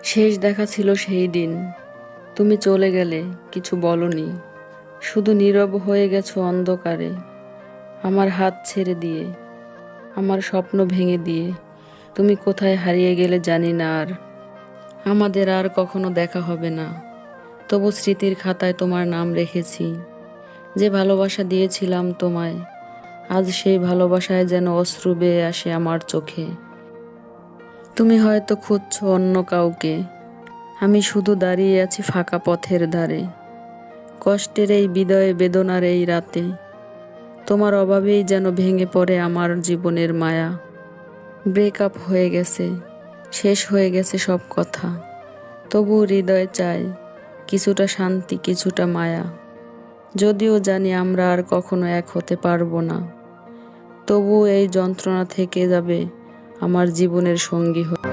শেষ দেখা ছিল সেই দিন। তুমি চলে গেলে, কিছু বলনি, শুধু নীরব হয়ে গেছো অন্ধকারে। আমার হাত ছেড়ে দিয়ে, আমার স্বপ্ন ভেঙে দিয়ে। তুমি কোথায় হারিয়ে গেলে জানি না আর। আমাদের আর কখনো দেখা হবে না, তবু স্মৃতির খাতায় তোমার নাম রেখেছি। যে ভালোবাসা দিয়েছিলাম তোমায়, আজ সেই ভালোবাসায় যেন অশ্রু বেয়ে আসে আমার চোখে। তুমি হয়তো খুঁজছো অন্য কাউকে, আমি শুধু দাঁড়িয়ে আছি ফাঁকা পথের ধারে। কষ্টের এই বিদায়ে, বেদনার এই রাতে, তোমার অভাবেই যেন ভেঙে পড়ে আমার জীবনের মায়া। ব্রেকআপ হয়ে গেছে, শেষ হয়ে গেছে সব কথা, তবু হৃদয় চায় কিছুটা শান্তি, কিছুটা মায়া। যদিও জানি আমরা আর কখনো এক হতে পারবো না, তবু এই যন্ত্রণা থেকে যাবে আমার জীবনের সঙ্গী হয়ে।